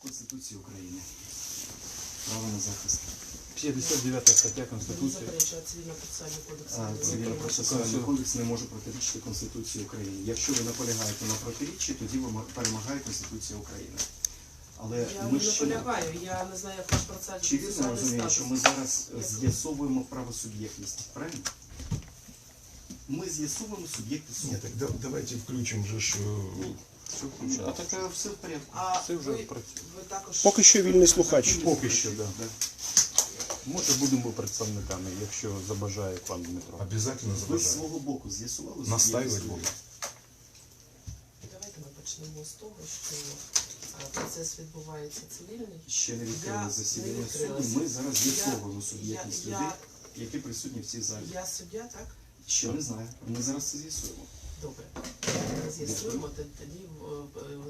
Конституції України. Право на захист. 59 стаття Конституції. Цивільно-процесуальний кодекс. Цивільно-процесуальний кодекс не може протирічити Конституції України. Якщо ви наполягаєте на протиріччі, тоді перемагає Конституція України. Але Я ми не наполягаю, я не знаю, як ваш процесуальний чи вірно розумієте, що ми зараз з'ясовуємо правосуб'єктність, правильно? Ми з'ясовуємо суб'єктність суду. Нет, так давайте включим же, что... А так все в порядку. А Це вже ви працює. також... Поки що вільний слухач. Поки що, так. Да. Може, будемо представниками, якщо забажає пан Дмитро. Обязательно Ви з забажаю. свого боку з'ясували Настаивать суб'єктність буду. суду? Давайте ми почнемо з того, що процес відбувається цивільний. Ще не відкрили Я засідання не відкрила. суду. Ми зараз з'ясовуємо суб'єктність я- людей, які присутні в цій залі. Я суддя, так? Ще не знаю. Ми зараз це з'ясуємо. Добре. Ми з'ясуємо, тоді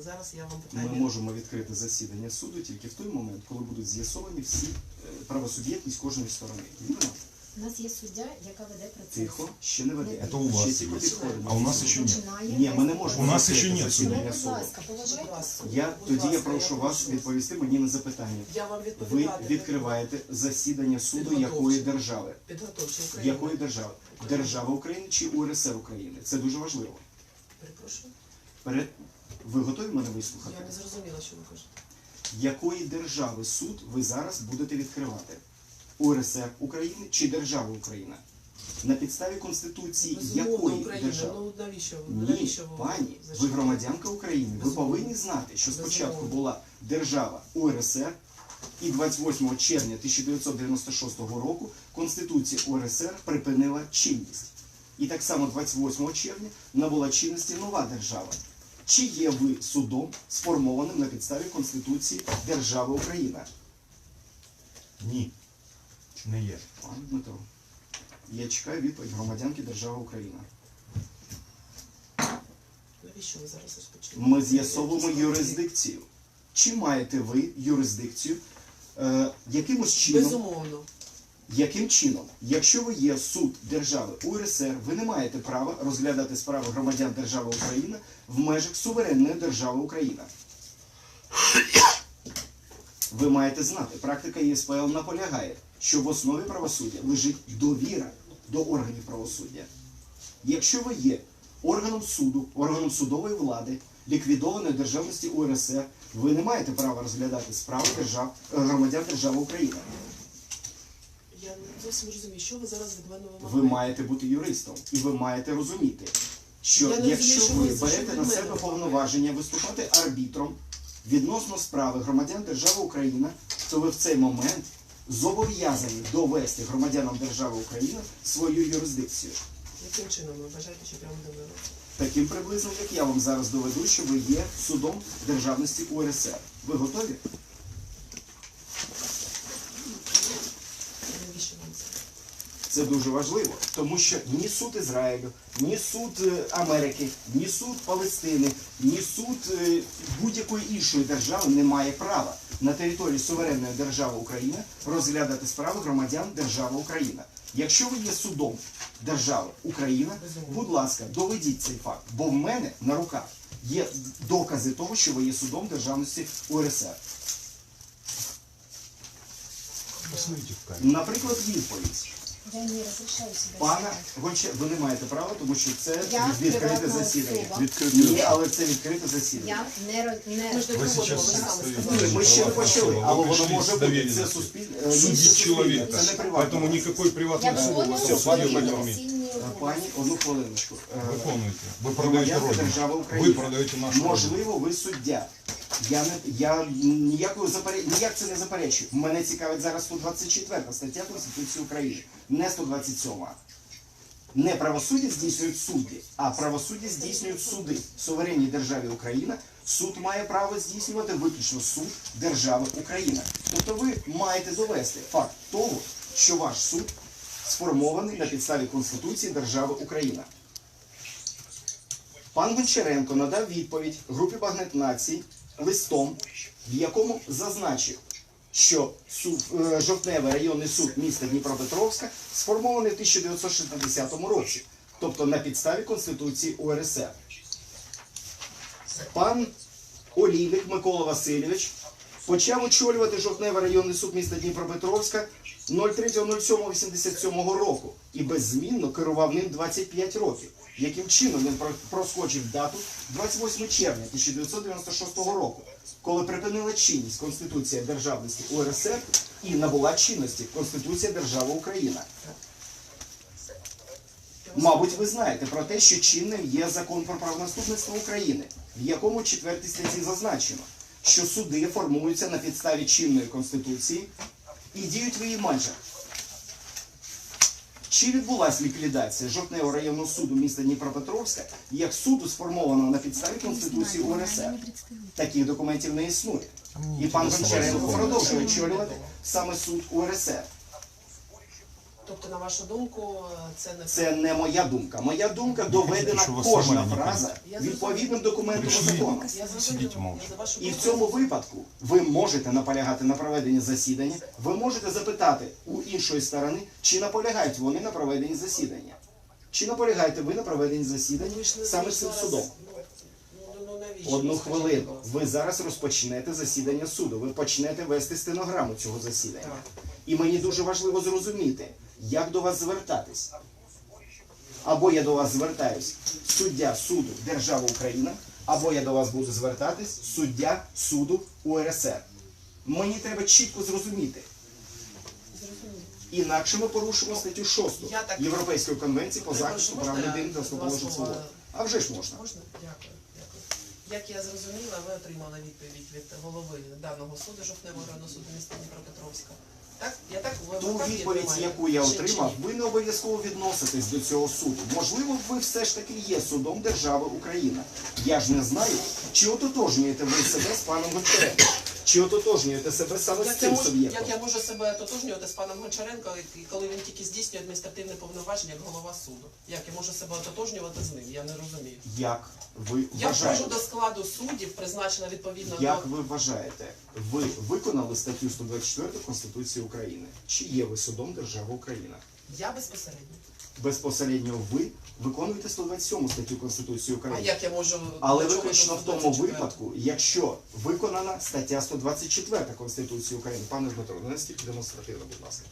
зараз я вам Ми питання... можемо відкрити засідання суду тільки в той момент, коли будуть з'ясовані всі правосуб'єктність кожної сторони. Вірно? У нас є суддя, яка веде процес. Тихо, ще не веде. Це у вас Ще тільки є. підходимо. А у нас ще ні. Починає Ні, ми не вести можемо. У нас відкрити ще ні засідання Ну, будь суду. ласка, поважайте суд. Тоді я прошу вас відповісти мені на запитання. Я вам Ви відповідати. відкриваєте засідання суду Підготовче. якої держави? Підготовча Україна. Якої держави? Держава України чи УРСР України? Це дуже важливо. Перепрошую. Ви готові мене вислухати? Я не зрозуміла, що ви кажете. Якої держави суд ви зараз будете відкривати? УРСР України чи держави Україна? На підставі Конституції Безумовно, якої Україна. держави? Ну навіщо? Ні, Навіщо ви пані, ви зачитали? громадянка України. Ви Безумовно. повинні знати, що спочатку Безумовно. була держава УРСР, і 28 червня 1996 року Конституція УРСР припинила чинність. І так само 28 червня набула чинності нова держава. Чи є ви судом, сформованим на підставі Конституції держави Україна? Ні. Не є. Пане Дмитро, я чекаю відповідь громадянки держави Україна. Навіщо ви зараз розпочинаєте? Ми з'ясовуємо юрисдикцію. Чи маєте ви юрисдикцію якимось чином? Безумовно. Яким чином? Якщо ви є суд держави УРСР, ви не маєте права розглядати справи громадян держави Україна в межах суверенної держави Україна. Ви маєте знати, практика ЄСПЛ наполягає, що в основі правосуддя лежить довіра до органів правосуддя. Якщо ви є органом суду, органом судової влади, ліквідованої державності УРСР, ви не маєте права розглядати справи громадян держави Україна. Я не зовсім розумію, що ви зараз від мене Ви вимагаєте. маєте бути юристом, і ви маєте розуміти, що Я не якщо розумію, що ви ви берете від на мене себе вимагаєте. повноваження виступати арбітром відносно справи громадян держави Україна, то ви в цей момент зобов'язані довести громадянам держави Україна свою юрисдикцію. Яким чином ви бажаєте, щоб я вам довела? Таким приблизно, як я вам зараз доведу, що ви є судом державності УРСР. Ви готові? Навіщо вам це? Це дуже важливо, тому що ні суд Ізраїлю, ні суд Америки, ні суд Палестини, ні суд будь-якої іншої держави не має права на території суверенної держави Україна розглядати справи громадян держави Україна. Якщо ви є судом держави Україна, будь ласка, доведіть цей факт, бо в мене на руках є докази того, що ви є судом державності УРСР. Посмотрите в камеру. Наприклад, відповідь. Я не розрішаю себе. Пана Гончар, ви не маєте права, тому що це Я відкрите приватна засідання. особа. Ні, але це відкрите засідання. Я Ми ж не Ви проводимо, сейчас ви самі стоите. сказали. Ні, ми ще не почали, але воно пришли може с бути. Це доверенностью. суспільне. Судить человека. Це не приватна. Поэтому никакой Я приватной суд у виконую вас все свої судеб не имеет. професійні Пані, обов'язки. одну хвилиночку. Виконуйте. Ви продаєте Громадянка родину. держави Ви України. продаєте нашу родину. Можливо, ви суддя. Я ніяк це не заперечую. Мене цікавить зараз 124 стаття Конституції України, не 127. Не правосуддя здійснюють судді, а правосуддя здійснюють суди. В суверенній державі Україна суд має право здійснювати виключно суд держави Україна. Тобто ви маєте довести факт того, що ваш суд сформований на підставі Конституції держави Україна. Пан Гончаренко надав відповідь групі Багнет Націй листом, в якому зазначив, що Жовтневий районний суд міста Дніпропетровська сформований в 1960 році, тобто на підставі Конституції УРСР. Пан Олійник Микола Васильович Почав очолювати Жовтневий районний суд міста Дніпропетровська 03.07.87 року і беззмінно керував ним 25 років. Яким чином він проскочив дату 28 червня 1996 року, коли припинила чинність Конституція державності УРСР і набула чинності Конституція держави Україна. Мабуть, ви знаєте про те, що чинним є Закон про правонаступництво України, в якому в 4 статті зазначено, що суди формуються на підставі чинної Конституції і діють в її межах. Чи відбулася ліквідація Жовтневого районного суду міста Дніпропетровська як суду, сформованого на підставі Конституції УРСР? Таких документів не існує. І пан Гончаренко продовжує очолювати саме суд УРСР. Тобто, на вашу думку, Це не моя думка. Моя думка доведена Що ви кожна сама не фраза відповідним документом Прийшли. закону. Я Сидіть зрозуміла. мовчки. Я за вашу І в думку- цьому випадку ви можете наполягати на проведенні засідання, ви можете запитати у іншої сторони, чи наполягають вони на проведенні засідання. Чи наполягаєте ви на проведенні засідання Ви ж не саме цим зараз- судом? навіщо? Одну Скажіть, хвилину. будь ласка. Ви зараз розпочнете засідання суду. Ви почнете вести стенограму цього засідання. Так. І мені дуже важливо зрозуміти, як до вас звертатись. Або я до вас звертаюсь суддя суду Держава Україна, або я до вас буду звертатись суддя суду УРСР. Мені треба чітко зрозуміти. Зрозуміло. Інакше ми порушимо статтю 6 Я так- Європейської конвенції по захисту Можна прав я людини та два основоположних слова? свобод. А вже ж можна. Можна? Дякую. Дякую. Як я зрозуміла, ви отримали відповідь від голови даного суду Жовтневого районного суду міста Дніпропетровська. Так? Я так ви Ту так відповідь, відтримаю? яку я Чи отримав, ні? ви не обов'язково відноситесь до цього суду. Можливо, ви все ж таки є судом держави Україна. Я ж не знаю, чи ототожнюєте ви себе з паном Гончаренко, чи ототожнюєте себе саме з Як я, цим можу, суб'єктом. як я можу себе ототожнювати з паном Гончаренко, коли він тільки здійснює адміністративне повноваження як голова суду? Як я можу себе ототожнювати з ним? Я не розумію. Як ви Я входжу вважаєте? до складу суддів, призначена відповідно Як до... ви вважаєте, ви виконали статтю 124 Конституції України? Чи є ви судом держави Україна? Я безпосередньо. Безпосередньо ви виконуєте 127 статтю Конституції А України. як я можу... Але до чого виключно в тут тому 24? випадку, якщо виконана стаття 124 Конституції України. Пане Дмитро, не настільки демонстративно, будь ласка.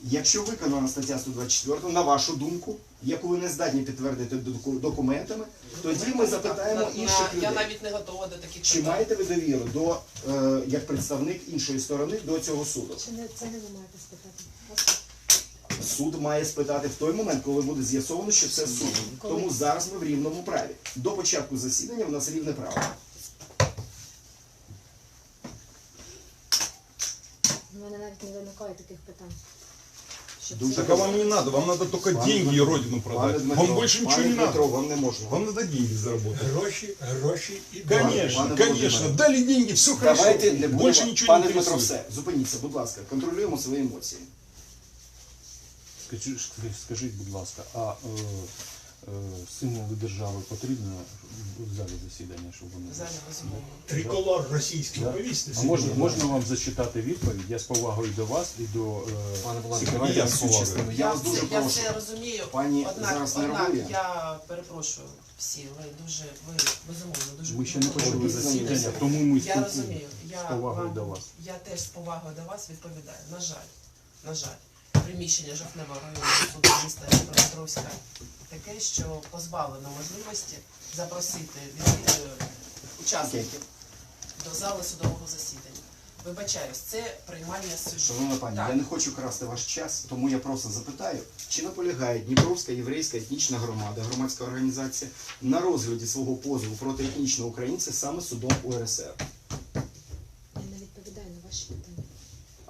Якщо виконана стаття 124, на вашу думку, яку ви не здатні підтвердити документами, тоді ми запитаємо інших Я людей. навіть не готова до таких Чи питань. маєте ви довіру до, як представник іншої сторони до цього суду? Чи не це не ви маєте спитати? Суд має спитати в той момент, коли буде з'ясовано, що це суд. Коли? Тому зараз ми в рівному праві. До початку засідання в нас рівне право. У мене навіть не виникає таких питань. Що Дуже це- Так а вам не надо, вам надо только Пане деньги и Дмитро, родину пане продать. Дмитро, Вам больше ничего пане не Дмитро, надо. вам не можна. Вам надо деньги заработать. Гроші і Конечно, Пане конечно. Володимире. Дали деньги, все хорошо. Давайте не будемо. Больше ничего не Пане Дмитро, интересует. все. Зупиніться, будь ласка. Контролюємо свої емоції. Скажіть, будь ласка, а символи держави потрібно в залі засідання, щоб вони... Залі безумовно. триколор російський повісти. А можна вам зачитати відповідь? Я з повагою до вас і до Пане Володимире, секретаря. давайте я всю повагаю. частину. Я вас дуже Я прошу. все розумію. Пані однак, зараз однак нервує. я перепрошую всі, ви безумовно, дуже Ми ще не почали Обізнані засідання, всі. тому ми Я розумію. з повагою до вас. Я теж з повагою до вас відповідаю. На жаль, приміщення Жовтневого районного суду міста Дніпропетровська таке, що позбавлено можливості запросити учасників до зали судового засідання. Вибачаюсь, це приймальня суду. Шановна пані, Так. я не хочу красти ваш час, тому я просто запитаю, чи наполягає Дніпровська єврейська етнічна громада, громадська організація, на розгляді свого позову проти етнічного українця саме судом УРСР? Я не відповідаю на ваші питання.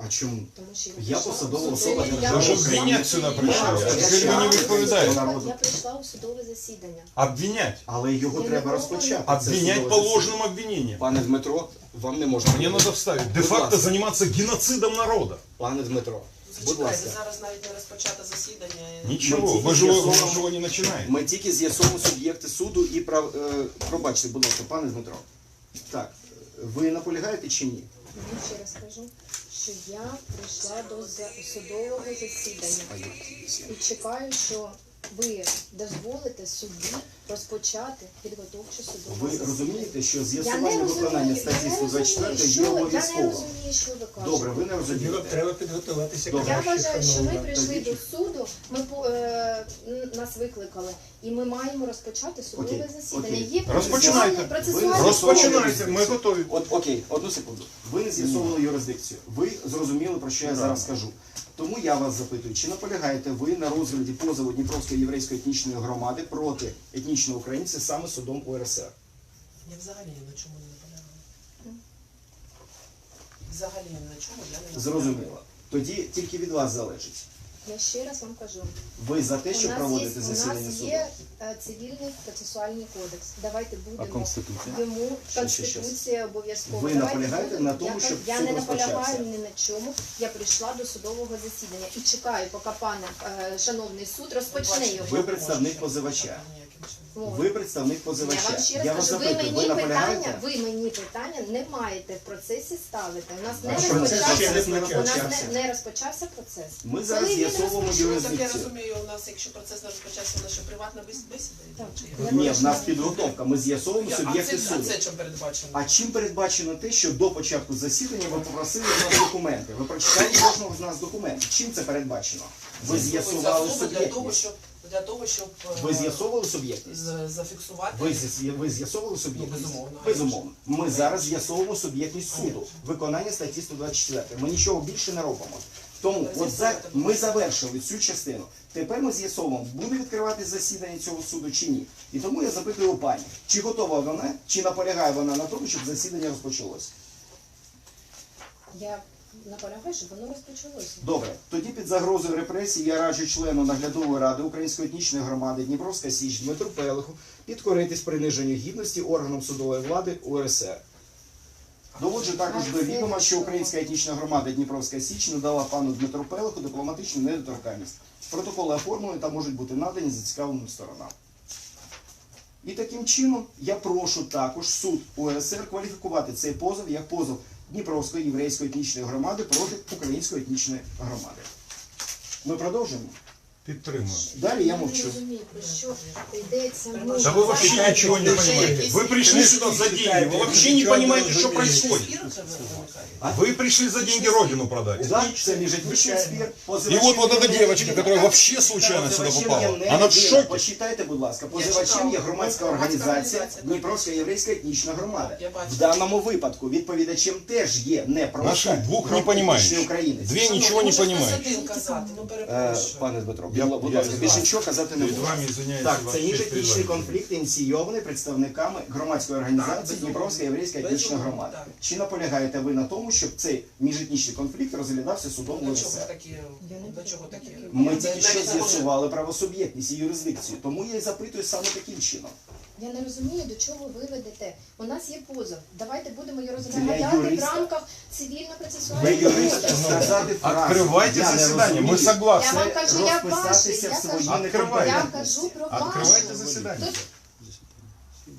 А чому? Тому що Я прийшла посадова у особа судове- держави Вы же України. обвинять сюда пришли, а Я теперь вы не відповідаєте. Я прийшла у судове засідання. Обвинять. Але його Я треба не розпочати. це Обвинять судове по засідання. ложным обвинениям. Пане Дмитро, вам не можна. Мне надо вставить. Будь Де-факто ласка. заниматься геноцидом народа. Пане Дмитро, будь Зачекайте, ласка. зараз навіть не розпочато засідання. Ничего, Мы вы же з'ясовуємо- его не начинаете. Ми тільки з'ясовуємо суб'єкти суду і пробачте, будь ласка, пане Дмитро. Так, ви наполягаєте чи ні? Я ще раз кажу, що я прийшла до судового засідання і чекаю, що ви дозволите судді розпочати підготовчу судову Ви засідання. розумієте, що Я не з'ясування розумію, виконання я статті не 124 розумію, є що ви- я не обов'язковим. розумію, що ви кажете. Добре, ви не Тоді вам розумієте. треба підготуватися Добре. Я краще, вважаю, що ми шановна. прийшли Тоді- до суду, нас викликали, і ми маємо розпочати судове Окей, засідання. окей. Є Розпочинайте. процесуальні Розпочинайте, ми готові. От окей, одну секунду. Ви не з'ясовували юрисдикцію. Ви зрозуміли, про що я зараз скажу. Тому я вас запитую, чи наполягаєте ви на розгляді позову Дніпровської єврейської етнічної громади проти етнічного українця саме судом УРСР? Я взагалі ні на чому не наполягаю. Взагалі ні на чому я не наполягаю. Зрозуміло. Тоді тільки від вас залежить. Я ще раз вам кажу. Ви за те, щоб проводити у засідання нас суду? є цивільний процесуальний кодекс. Давайте А будемо Конституція? йому Що? Конституція обов'язково. Ви Давайте наполягаєте будемо. на тому, щоб я суд не розпочався? наполягаю ні на чому. Я прийшла до судового засідання і чекаю, поки пан шановний суд розпочне його. Ви представник позивача. От. Ви представник Я позивача. вам ще Я раз вас кажу, запитую, ви наполягаєте? ви мені питання не маєте в процесі ставити. У нас не А що, процес ще розпочався, не у нас розпочався? не розпочався процес. Ми зараз Коли він з'ясовуємо розпочнеться, Так я юрисдикцію. розумію, у нас, якщо процес не розпочався, у нас що приватна бесіда йде? Так. Чи як? Я Ні, в бачу. нас підготовка. Ми з'ясовуємо А суб'єкти це суду. чим передбачено? А чим передбачено те, що до початку засідання ви попросили в нас документи? Ви прочитали кожного з нас документи. Чим це передбачено? Ви з'ясували для того, суб'єктність. щоб Ви з'ясовували суб'єктність? зафіксувати. Ви з'ясовували суб'єктність? безумовно. Безумовно. Ми зараз з'ясовуємо суб'єктність суду. Виконання статті 124. Ми нічого більше не робимо. Тому от ми завершили цю частину. Тепер ми з'ясовуємо, буде відкривати засідання цього суду чи ні. І тому я запитую у пані, чи готова вона, чи наполягає вона на тому, щоб засідання розпочалось. Я наполягаю, щоб воно розпочалося. Добре, тоді під загрозою репресій я раджу члену наглядової ради Української етнічної громади Дніпровська Січ Дмитру Пелиху підкоритись приниженню гідності органам судової влади УРСР. Доводжу також до відома, що Українська етнічна громада Дніпровська Січ надала пану Дмитру Пелиху дипломатичну недоторканність. Протоколи оформлені та можуть бути надані зацікавленим сторонам. І таким чином я прошу також суд УРСР кваліфікувати цей позов як позов Дніпровської єврейської етнічної громади проти Української етнічної громади. Ми продовжуємо. Підтримую. Далі я не мовчу. розумію, про що йдеться Да мова. вы вообще ничего не понимаете. Вы пришли сюда за деньги, вы вообще не понимаете, что происходит. Спір вже виникає. Вы пришли за деньги родину продать. Так, це міжетнічний спір. И вот эта девочка, которая вообще случайно сюда попала, она в шоке. Почитайте, будь ласка, позивачем читав. є громадська організація Дніпровська єврейська етнічна громада. Я бачу. В даному випадку відповідачем теж є не просто Нашли двух етнічний непонимающих. українець. Две ничего не Може, хтось понимают. один казати, ну перепрошую. Пане Дмитро, Я- будь я ласка, з більше вами. нічого казати не Перед буду. вами извиняюсь, Так, вас це честь міжетнічний перед вами. конфлікт ініційований представниками громадської організації безумовно. Дніпровська єврейська етнічна Безумовно, громада. так. Чи наполягаєте ви на тому, щоб цей міжетнічний конфлікт розглядався судом До чого УРСР? такі? До чого такі? Ми Це тільки що навіть не може- з'ясували правосуб'єктність і юрисдикцію, тому я і запитую саме таким чином. Я не розумію, до чого ви ведете. У нас є позов. Давайте будемо його Для розглядати в юриста. рамках Ви цивільно-процесуального юрист кодексу. сказати фразу. Открывайте «Я не заседание, мы розумію». Я согласны. вам кажу, я розписатися в ваші, своїй я кажу, Откривайте. я некомпетентності. кажу про Открывайте вашу. заседание. Тут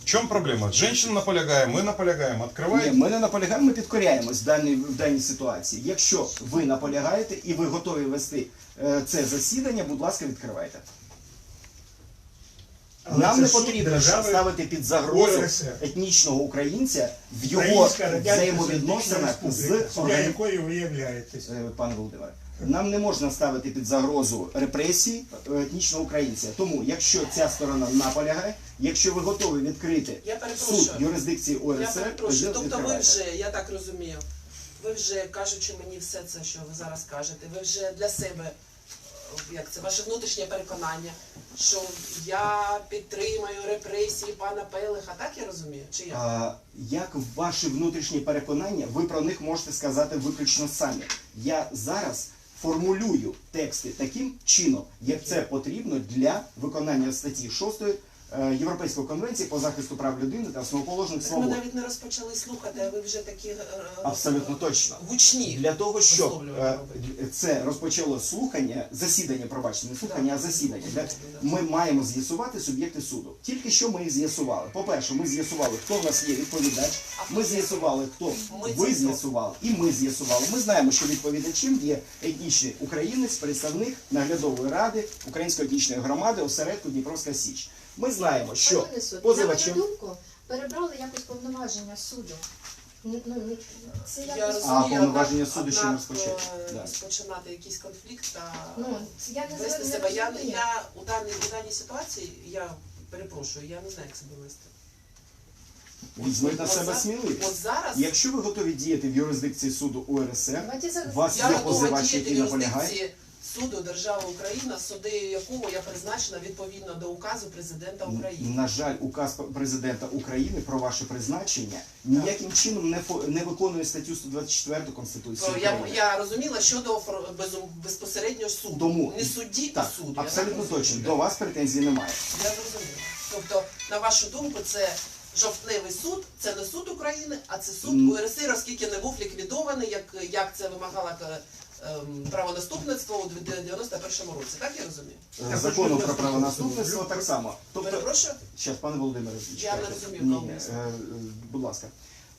В чем проблема? Женщина наполягаем, мы наполягаем. Ні, Открывайте. ми не наполягаємо, ми підкоряємось в даній ситуації. Якщо ви наполягаєте і ви готові вести це засідання, будь ласка, відкривайте. Але Нам це не суд потрібно держави ставити під загрозу УРСР. етнічного українця в його Українська Радянська взаємовідносинах Соціалістична з Республіка, суддя якої ви являєтесь. Пане Володимире, нам не можна ставити під загрозу репресій етнічного українця. Тому, якщо ця сторона наполягає, якщо ви готові відкрити Я перепрошую. суд юрисдикції Я УРСР, тоді перепрошую. Тобто ви відкривайте. вже, я так розумію, ви вже, кажучи мені все це, що ви зараз кажете, ви вже для себе, як це, ваше внутрішнє переконання, що я підтримаю репресії пана Пелиха, так я розумію? Чи як? Як ваші внутрішні переконання, ви про них можете сказати виключно самі. Я зараз формулюю тексти таким чином, як це потрібно для виконання статті 6 Європейської конвенції по захисту прав людини та основоположних Так ми свобод. навіть не розпочали слухати, а ви вже такі Абсолютно точно. гучні. Для того, щоб висловлювання робите. це розпочало слухання, засідання, пробачте, не слухання, а засідання. Ми маємо з'ясувати суб'єкти суду. Тільки що ми їх з'ясували. По-перше, ми з'ясували, хто в нас є відповідач. Ми з'ясували, хто ви з'ясували, і ми з'ясували. Ми знаємо, що відповідачем є етнічний українець, представник наглядової ради Української етнічної громади осередку Дніпровська Січ. Ми знаємо, що Шановний суд, на позивачем... мою думку, перебрали якось повноваження суду. Ну, це Я якось... розумію, повноваження однак- суду ще не однак, розпочати. Да. розпочинати якийсь конфлікт та Ну, я не вести не себе. Я розумію. у даній ситуації, я перепрошую, я не знаю, як себе вести. Візьміть на От себе за- сміливість. От зараз Якщо ви готові діяти в юрисдикції суду УРСР, Давайте зараз... у вас я є готова позивач, діяти в який наполягає. юрисдикції суду держави Україна, суддею якого я призначена відповідно до указу президента України. На жаль, указ президента України про ваше призначення ніяким чином не виконує статтю 124 Конституції України. Я розуміла щодо безпосередньо суду. Тому- Не судді, Так, а суду. Я абсолютно так розумію. точно. До вас претензій немає. Я зрозуміла. Тобто, на вашу думку, це жовтневий суд, це не суд України, а це суд УРСР, оскільки не був ліквідований, як це вимагало правонаступництво у 91-му році. Так я розумію? Законом про правонаступництво так само. Тобто, Перепрошую? зараз, пане Володимире, Я не чекайте. розумію, Ні, добре. будь ласка.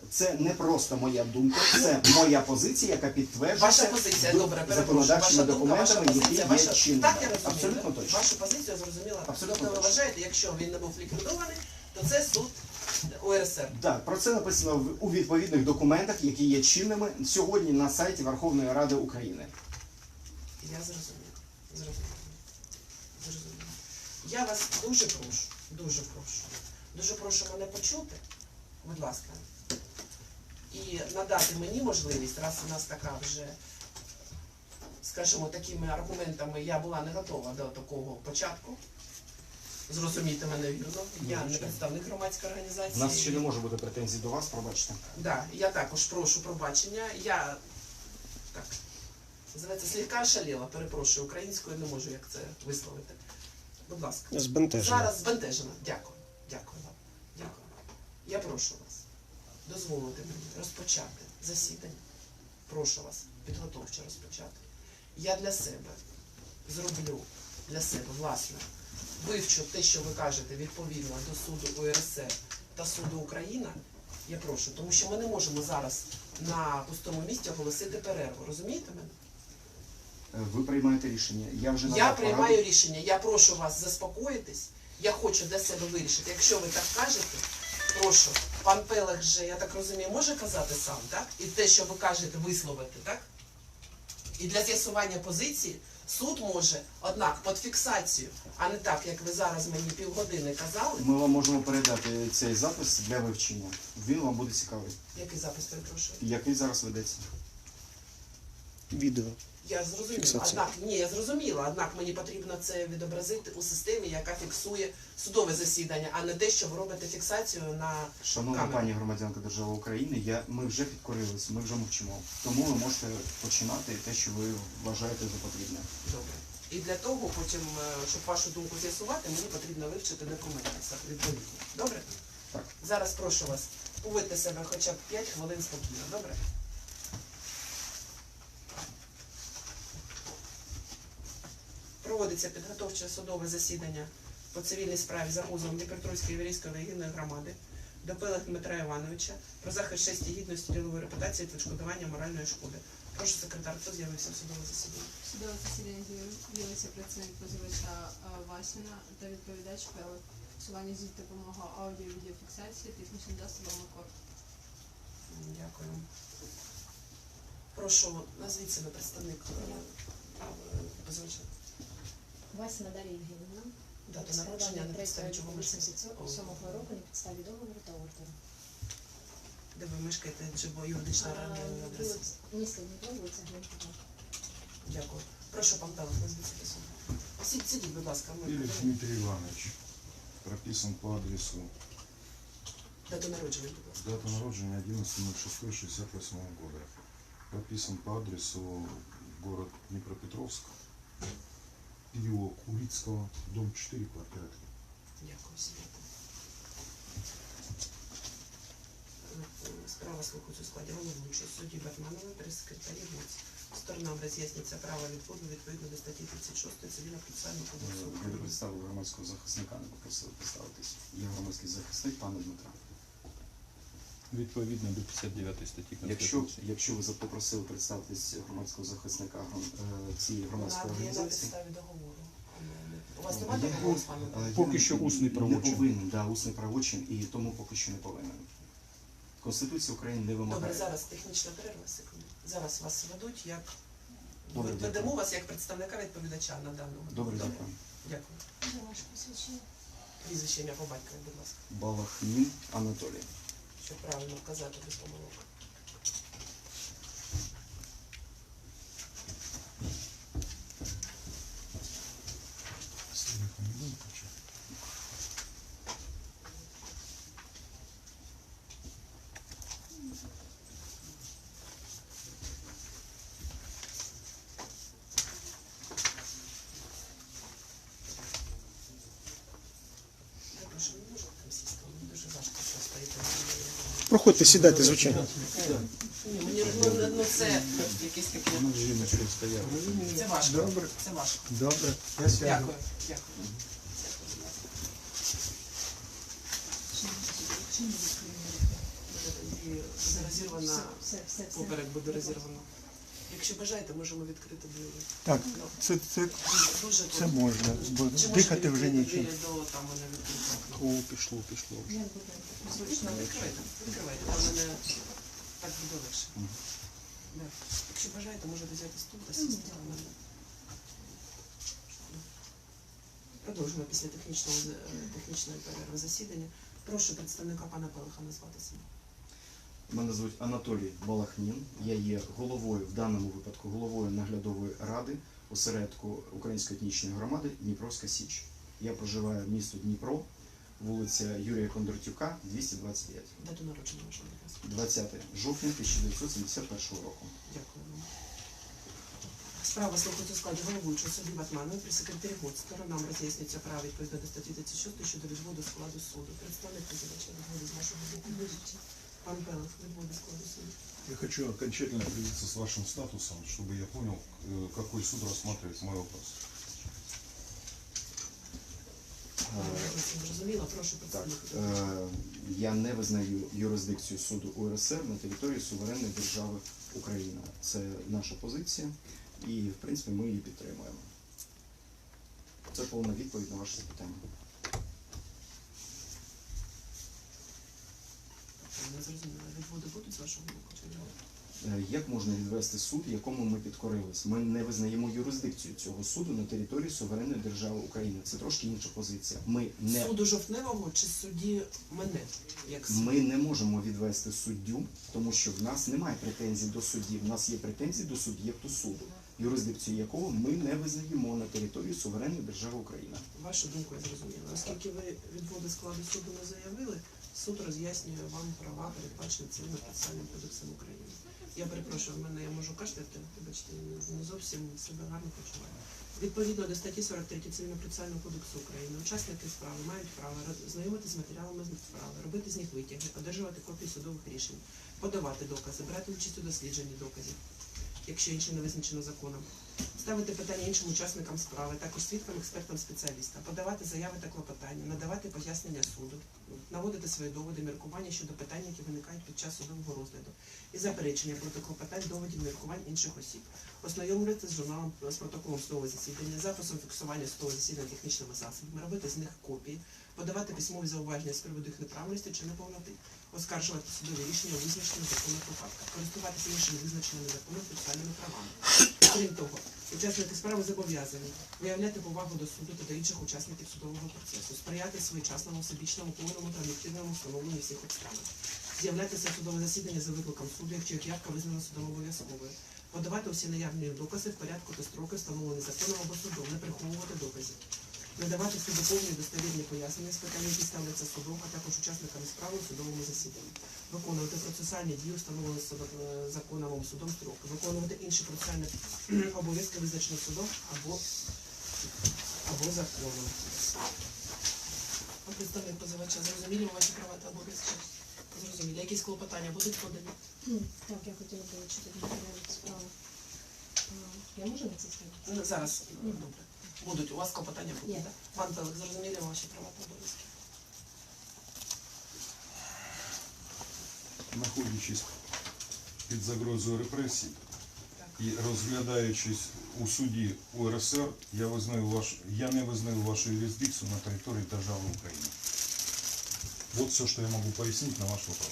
Це не просто моя думка, це моя позиція, яка Ваша підтверджується позиція, добре, перепрошую. законодавчими Ваша думка, ваша документами, які позиція, є ваша... чинними. Так я розумію. Абсолютно так? точно. Вашу позицію зрозуміла. Абсолютно Тобто ви точно. вважаєте, якщо він не був ліквідований, то це суд УРСР. Так, про це написано у відповідних документах, які є чинними сьогодні на сайті Верховної Ради України. Я зрозуміла. Я вас дуже прошу мене почути, будь ласка, і надати мені можливість, раз у нас така вже, скажімо, такими аргументами я була не готова до такого початку. Зрозумійте мене вірно. Я не представник громадської У організації. нас ще не може бути претензій до вас, пробачте. Да, я також прошу пробачення. Я так називається слегка шаліла, перепрошую, українською не можу як це висловити. Будь ласка. Збентежена. Зараз збентежена. Дякую. Дякую вам. Дякую. Я прошу вас дозволити мені розпочати засідання. Прошу вас підготовче розпочати. Я для себе зроблю власне, вивчу те, що ви кажете, відповідно до суду УРСР та суду Україна. Я прошу, тому що ми не можемо зараз на пустому місці оголосити перерву. Розумієте мене? Ви приймаєте рішення. Я вже Я надав приймаю пораду. рішення. Я прошу вас заспокоїтись. Я хочу для себе вирішити. Якщо ви так кажете, прошу, пан Пелех же, я так розумію, може казати сам, так? І те, що ви кажете, висловити, так? І для з'ясування позиції суд може, однак, під фіксацію, а не так, як ви зараз мені півгодини казали. Ми вам можемо передати цей запис для вивчення. Він вам буде цікавий. Який запис, перепрошую? Який зараз ведеться? Відео. Я зрозуміла. Фіксація. Я зрозуміла. Однак мені потрібно це відобразити у системі, яка фіксує судове засідання, а не те, що ви робите фіксацію на Шановна камеру. пані громадянка держави України, ми вже підкорилися, ми вже мовчимо. Тому ви можете починати те, що ви вважаєте за потрібне. Добре. І для того потім, щоб вашу думку з'ясувати, мені потрібно вивчити документи відповідні. Добре? Так. Зараз прошу вас, поведьте себе хоча б 5 хвилин спокійно. Добре? Проводиться підготовче судове засідання по цивільній справі за позовом Дніпропетровської єврейської релігійної громади до Пелех Дмитра Івановича про захист честі, гідності, ділової репутації та відшкодування моральної шкоди. Прошу секретар, хто з'явився в судове засідання? Судове засідання з'явився працівник позивача Васіна та відповідач Пелех. Посилання зі допомогою аудіо-відеофіксації технічним засобом ОКОР. Дякую. Прошу, назвіть себе представник позивача. Васіна Дар'я Євгенівна. Дату народження, на підставі чого ви 87-го року на підставі договору та ордеру. Де ви мешкаєте, чи бо юридична адреса? Місто Дніпро, вулиця Глинкова. Дякую. Прошу, пан Пелех, назвіть себе особу. Сидіть, будь ласка. Пелех Дмитрий Иванович, прописан по адресу, Дату народження, будь ласка. дата народжения 11.06.68 года. Прописан по адресу город Днепропетровск, переулок Урицкого, дом 4, квартира 3. Дякую, сидіть. Справа слухається у складі головуючого судді Батманова, прес-секретарі ГУЦ. Сторонам роз'яснюється право відводу відповідно до статті 36 Цивільно-процесуального кодексу Ви України. представили громадського захисника, не попросили представитись. Я громадський захисник, пане Дмитра. Відповідно до 59 статті Конституції. Якщо ви попросили представитись громадського захисника цієї громадської На організації, підставі договору. У вас вас немає такого з паном? Поки що усний правочин. Не повинен, да, усний правочин, і тому поки що не повинен. Конституція України не вимагає. Добре, зараз технічна перерва, секунду. Зараз вас ведуть як... Добре, Ведемо дякую. вас як представника відповідача на даному. Добре, дякую. Дякую. Прізвище, ім'я по батькові, будь ласка. Балахнін Анатолій. Щоб правильно вказати без помилок. Я прошу, не можете там сісти, мені дуже важко що стоїти. Проходьте, сідайте, звичайно. Ні, мені ну, це якесь таке. Це важко. Добре. Це важко. Добре, я сяду. Дякую. Дякую. І розірвана, поперек буде розірвано. Якщо бажаєте, можемо відкрити двері. Так, Ну, це дуже це можна, бо Чи можете дихати вже відкрити нічим. двері до там мене відкрито? О, пішло. Звично, відкривайте. Там мене так буде легше. Да. Якщо бажаєте, можете взяти стул та сісти на мене. Продовжимо після технічної перерви засідання. Прошу представника пана Пелиха назватися. Мене звуть Анатолій Балахнін. Я є головою, в даному випадку, головою наглядової ради осередку Української етнічної громади Дніпровська Січ. Я проживаю в місті Дніпро, вулиця Юрія Кондратюка, 225. Дату народження вашого, будь ласка. 20 жовтня 1971 року. Дякую вам. Справа слухається у складі головуючого судді Батманової при секретарі ГОД. Сторонам роз'яснюється право відповідно до статті 36 щодо відводу складу суду. Представник позивача відводу з вашого боку. Пан Пелих, відводу складу суду. Я хочу окончательно определиться с вашим статусом, чтобы я понял, какой суд рассматривает мой вопрос. Зрозуміло, прошу Так, представника. я не визнаю юрисдикцію суду УРСР на території суверенної держави Україна. Це наша позиція, і в принципі ми її підтримуємо. Це повна відповідь на ваше запитання. Не зрозуміло. Відводи будуть з вашого боку чи ні? Як можна відвести суд, якому ми підкорились? Ми не визнаємо юрисдикцію цього суду на території суверенної держави України. Це трошки інша позиція. Суду Жовтневого чи судді мене? Як суд? Ми не можемо відвести суддю, тому що в нас немає претензій до суддів. В нас є претензії до суб'єкту суду, юрисдикцію якого ми не визнаємо на території суверенної держави Україна. Вашу думку я зрозуміла. Оскільки ви відводи складу суду не заявили, суд роз'яснює вам права, передбачені Цивільно-процесуальним кодексом України. Я перепрошую, в мене я можу кашляти, вибачте, не зовсім себе гарно почуваю. Відповідно до статті 43 Цивільно-процесуального кодексу України, учасники справи мають право знайомитися з матеріалами справи, робити з них витяги, одержувати копії судових рішень, подавати докази, брати участь у дослідженні доказів, якщо інше не визначено законом, ставити питання іншим учасникам справи, також свідкам, експертам, спеціалістам, подавати заяви та клопотання, надавати пояснення суду, наводити свої доводи, міркування щодо питань, які виникають під час судового розгляду, і заперечення проти клопотань, доводів, міркувань інших осіб, ознайомлюватися з журналом, з протоколом судового засідання, записом фіксування судового засідання технічними засобами, робити з них копії, подавати письмові зауваження з приводу їх неправильності чи неповноти, оскаржувати судові рішення у визначених законних випадках, користуватися іншими визначеними законом процесуальними правами. Крім того, учасники справи зобов'язані виявляти повагу до суду та до інших учасників судового процесу, сприяти своєчасному, всебічному, повному та об'єктивному встановленню всіх обставин, з'являтися в судове засідання за викликом суду, якщо їх явка визнана судом обов'язковою, подавати усі наявні докази в порядку та строки, встановлені законом або судом, не приховувати доказів, надавати суду повні достовірні пояснення з питань, які ставляться судом, а також учасниками справи у судовому засіданні, виконувати процесуальні дії, встановлені законом судом строки, виконувати інші процесуальні обов'язки, визначені судом або законом. Представник позивача, зрозуміли ваші права та обов'язки? Зрозумілі. Якісь клопотання будуть подані? Так, я хотіла долучити до матеріалів справи. Я можу на це сказати? Ну, зараз, добре. Будуть, у вас клопотання будуть, Є. так? Пан Пелик, зрозуміли ваші права та обов'язки? Находячись під загрозою репресій, Так. і розглядаючись у суді УРСР, я не визнаю вашу юрисдикцію на території держави України. Вот все, что я могу пояснить на ваш вопрос.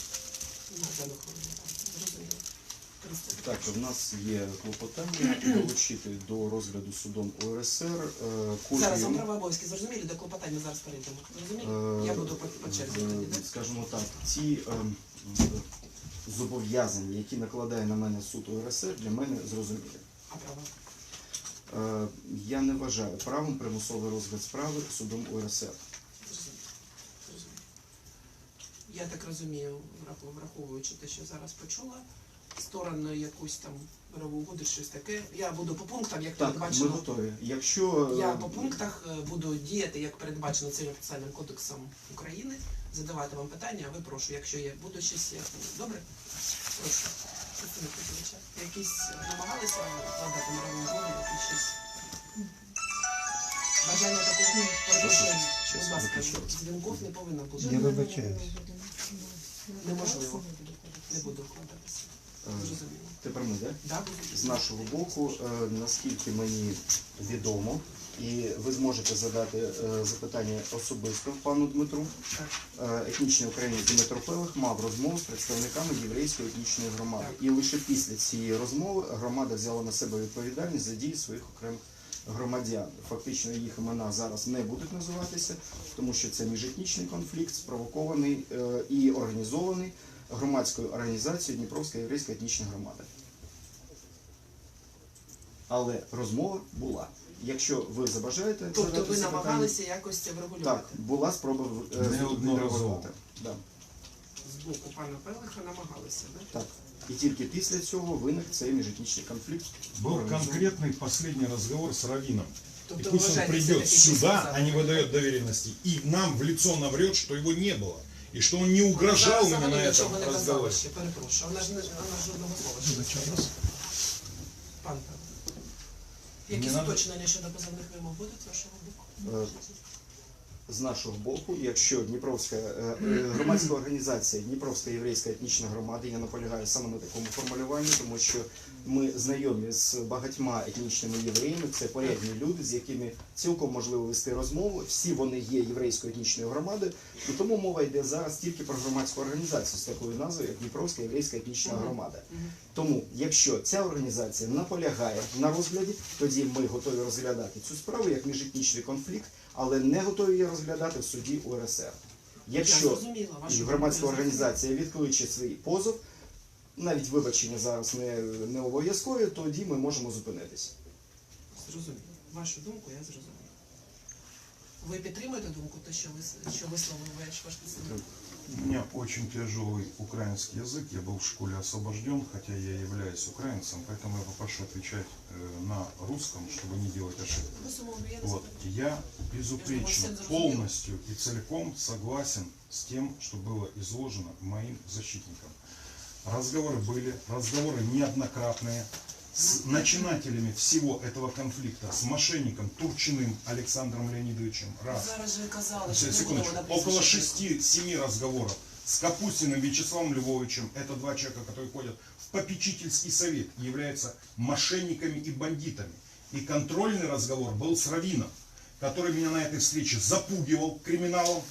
Зрозуміло. Кристина. Так, в нас є клопотання долучити до розгляду судом УРСР Зараз вам копію, права обов'язки зрозумілі, до клопотання зараз перейдемо. Зрозумілі? Я буду по черзі тоді, так? скажімо так, ті зобов'язання, які накладає на мене суд УРСР, для мене зрозумілі. А права? Я не вважаю правом примусовий розгляд справи судом УРСР. Зрозуміло. Я так розумію, враховуючи те, що зараз почула, сторону якусь там мирову угоду, щось таке. Я буду по пунктам, як Так, ми передбачено. готові. Якщо Я по пунктах буду діяти, як передбачено Цивільним процесуальним кодексом України, задавати вам питання, а ви прошу, якщо є, буду щось я. Добре? Прошу. Представник позивача. Якісь намагалися вкладати мирову угоду, якісь щось. Бажання такого перепрошую, будь ласка, дзвінков не повинно бути. Я вибачаюсь. Неможливо. Не буду вкладатися. Зрозуміло. тепер ми, да? Да, буду. З нашого боку, наскільки мені відомо, і ви зможете задати запитання особисто пану Дмитру. Етнічний українець Дмитро Пелих мав розмову з представниками єврейської етнічної громади. І лише після цієї розмови громада взяла на себе відповідальність за дії своїх окремих громадян. Фактично їх імена зараз не будуть називатися, тому що це міжетнічний конфлікт, спровокований і організований громадською організацією Дніпровська єврейська етнічна громада. Але розмова була. Якщо ви забажаєте Тобто задати ви це намагалися якось це питання, врегулювати? так, була спроба Неодноразово. врегулювати. Да. З боку пана Пелиха намагалися, да? Так. І тільки після цього виник цей міжетнічний конфлікт. Был конкретный последний разговор с раввином. И Тобто пусть он вважаєте, придет це сюда, таки а не выдает доверенности, и нам в лицо наврет, что его не было. И что он не угрожал мне на этом нічого не казала разговоре. ще, перепрошую. Вона ж жодного слова ще не сказала. Пан Пелих. Якісь Не надо. уточнення щодо позовних вимог будуть з вашого боку? З нашого боку, якщо Дніпровська громадська організація Дніпровська єврейська етнічна громада, я наполягаю саме на такому формулюванні, тому що ми знайомі з багатьма етнічними євреями, це порядні люди, з якими цілком можливо вести розмову, всі вони є єврейською етнічною громадою, і тому мова йде зараз тільки про громадську організацію з такою назвою, як Дніпровська єврейська етнічна громада. Тому, якщо ця організація наполягає на розгляді, тоді ми готові розглядати цю справу як міжетнічний конфлікт, але не готові її розглядати в суді УРСР. Я Якщо зрозуміла вашу громадська думку. організація відкличе свій позов, навіть вибачення зараз не обов'язкові, тоді ми можемо зупинитися. Зрозуміло. Вашу думку я зрозуміла. Ви підтримуєте думку, те, що висловив ваш представник? У меня очень тяжелый украинский язык. Я был в школе освобожден, хотя я являюсь украинцем, поэтому я попрошу отвечать на русском, чтобы не делать ошибок. Безумовно, я Вот. Я безупречно, полностью и целиком согласен с тем, что было изложено моим защитником. Разговоры были, разговоры неоднократные с начинателями всего этого конфликта, с мошенником Турчиным Александром Леонидовичем. Раз. Зараз же казали, що не Секундочку. будемо на Около прізвище. 6-7 разговоров с Капустиным Вячеславом Львовичем. Это два человека, которые ходят в попечительский совет и являются мошенниками и бандитами. И контрольный разговор был с раввином, который меня на этой встрече запугивал криминалом.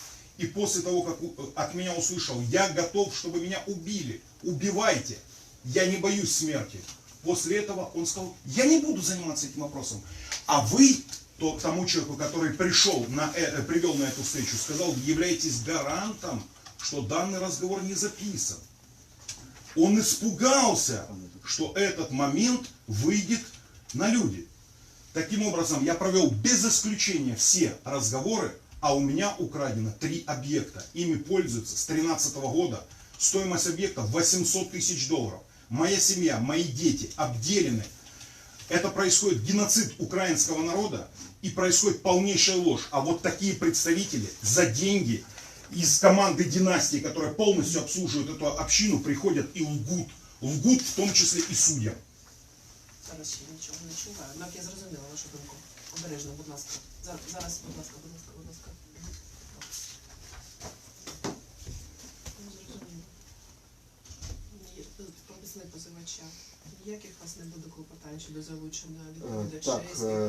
И после того, как от меня услышал, я готов, чтобы меня убили. Убивайте. Я не боюсь смерти. После этого он сказал, я не буду заниматься этим вопросом. А вы, тому человеку, который привел на эту встречу, сказал, являетесь гарантом, что данный разговор не записан. Он испугался, что этот момент выйдет на люди. Таким образом, я провел без исключения все разговоры, а у меня украдено 3 объекта. Ими пользуются с 2013 года. Стоимость объекта $800 000. Моя семья, мои дети обделены. Это происходит геноцид украинского народа и происходит полнейшая ложь. А вот такие представители за деньги из команды династии, которая полностью обслуживает эту общину, приходят и лгут. Лгут в том числе и судьям. Зараз ще нічого не чуваю. Однак я зрозуміла вашу думку. Обережно, будь ласка. Зараз, будь ласка. Ну, зрозуміло. Прописний позивач відповідача. Ніяких у вас не буде клопотань щодо залучення відповідача. так,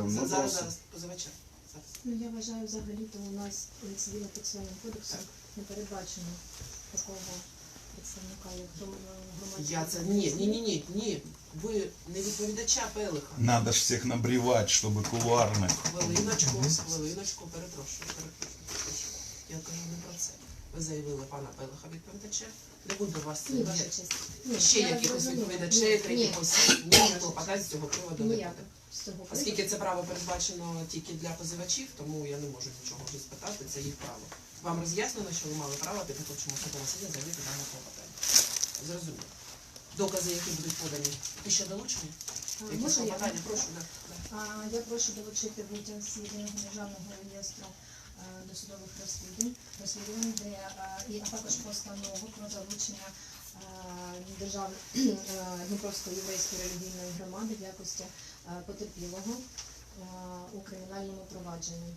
ми Зараз просимо. позивача. Зараз. Ну я вважаю взагалі, то у нас цивільно-процесуальним кодексом не передбачено такого представника, як громадського. Я це ні. Ви не відповідача Пелиха. Надо ж всех набревать, чтобы кулуарно. Хвилиночку, перепрошую. Я кажу не про це. Ви заявили пана Пелиха відповідача. Не буде у вас Ні, ваша честь. Ні, ще я якихось зрозуміла. відповідачей, третіх осіб. Ні, клопотань з цього приводу не Ніяк. буде. З цього приводу. Оскільки це право передбачено тільки для позивачів, тому я не можу нічого вже спитати, це їх право. Вам роз'яснено, що ви мали право підготовчому судовому суді заявити дане клопотання. Зрозуміло. Докази, які будуть подані. Ви ще долучені? Які Можна я? клопотання? Прошу, да. Я прошу долучити витяг з єдиного державного реєстру досудових розслідувань, а також постанову про залучення Дніпровської єврейської релігійної громади в якості потерпілого у кримінальному провадженні.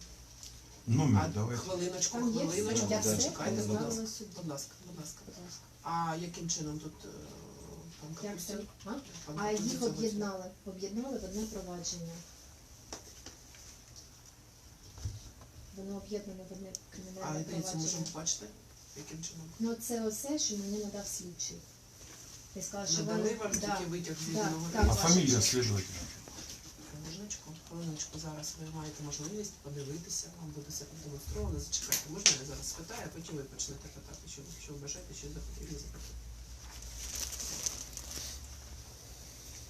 Номер давай. Хвилиночку, Там є хвилиночку. все, я все Чекайте, будь ласка. поставила судді. Будь ласка. Будь ласка. А яким чином тут пан Як Капустін? це? Пан А Капустін їх залучений? об'єднали в одне провадження. Воно об'єднане в одне А кримінальне дивіться, можемо провадження. бачити, яким чином. Ну це оце, що мені надав слідчий. Він сказав, що Надали вони... вам Да. тільки витяг з Да, єдиного так. А реєстру. фамилия следователя? Хвилиночку, зараз ви маєте можливість подивитися, вам буде все продемонстровано. Зачекайте, можна я зараз спитаю, а потім ви почнете питати, що ви бажаєте, що захотіли запитати.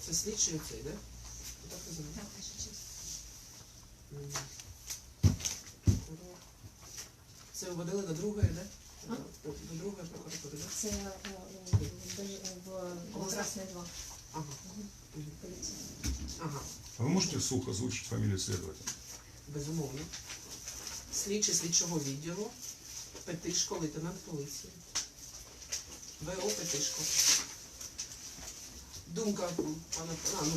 Це слідчий оцей, так? Так розумію? Так, ваша честь. Прокурор. Це ви водили до другої, так? А? До другої прокуратури, так? Це в Красне 2. Ага. Мгм. Поліція. Ага. А вы можете вслух озвучить фамилию следователя? Безумовно. Слідчий слідчого відділу Петишко, лейтенант поліції. ВО Петишко. Думка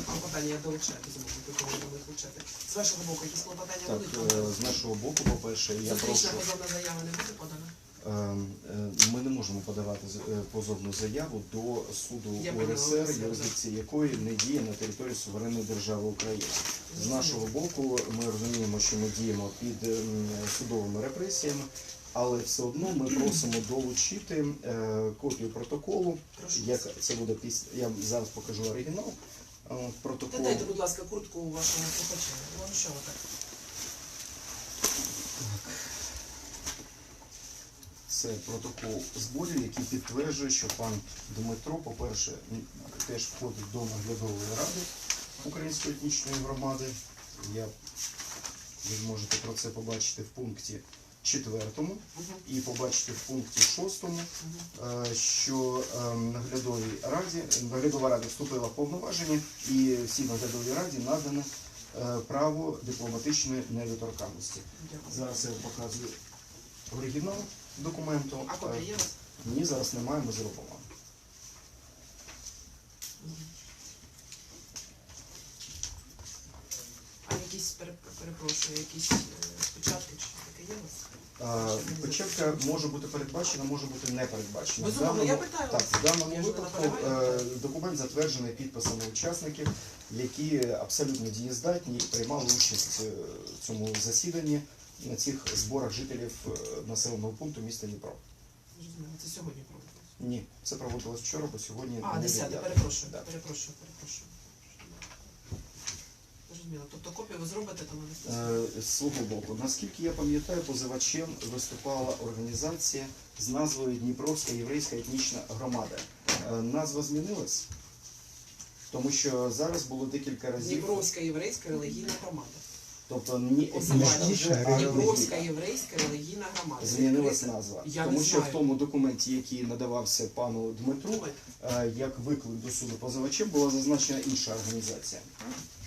клопотання я долучаю, безумовно, тут можна виключати. З вашого боку, якісь клопотання Так, будуть? з нашого боку, по-перше, я Зустрічна прошу. позовна заява не буде подана? Ми не можемо подавати позовну заяву до суду Я поняла, УРСР, все, юрисдикції якої не діє на території суверенної держави України. З нашого боку, ми розуміємо, що ми діємо під судовими репресіями, але все одно ми просимо долучити копію протоколу. Прошу. Як це буде після, я зараз покажу оригінал протоколу. Дайте, будь ласка, куртку у вашому слухачу. Вам що так? Це протокол зборів, який підтверджує, що пан Дмитро, по-перше, теж входить до наглядової ради Української етнічної громади. Ви можете про це побачити в пункті 4 і побачити в пункті 6, що наглядова рада вступила в повноваження і всій наглядовій раді надано право дипломатичної недоторканності. Дякую. Зараз я вам показую оригінал документу. А копія є у вас? Ні, зараз немає, ми зробимо. А якісь, перепрошую, якісь печатки чи що таке є у вас? Печатка може бути передбачена, може бути не передбачена. Безумовно, я питаю Так, вас. в даному Я ж не випадку наполягаю. документ затверджений підписами учасників, які абсолютно дієздатні і приймали участь в цьому засіданні на цих зборах жителів населеного пункту міста Дніпро. Зрозуміло, це сьогодні проводилось. Ні, це проводилось вчора, бо сьогодні А, не 10, 9. перепрошую, Да. перепрошую. Зрозуміло. Тобто копію ви зробите, то З свого боку, наскільки я пам'ятаю, позивачем виступала організація з назвою Дніпровська єврейська етнічна громада. Назва змінилась, тому що зараз було декілька разів. Дніпровська єврейська релігійна громада. Тобто не Позивач. етнічна, а Дніпровська релігійна. єврейська релігійна громада. Змінилась назва. Я Тому не що знаю. в тому документі, який надавався пану Дмитру, як виклик до суду позивачем, була зазначена інша організація.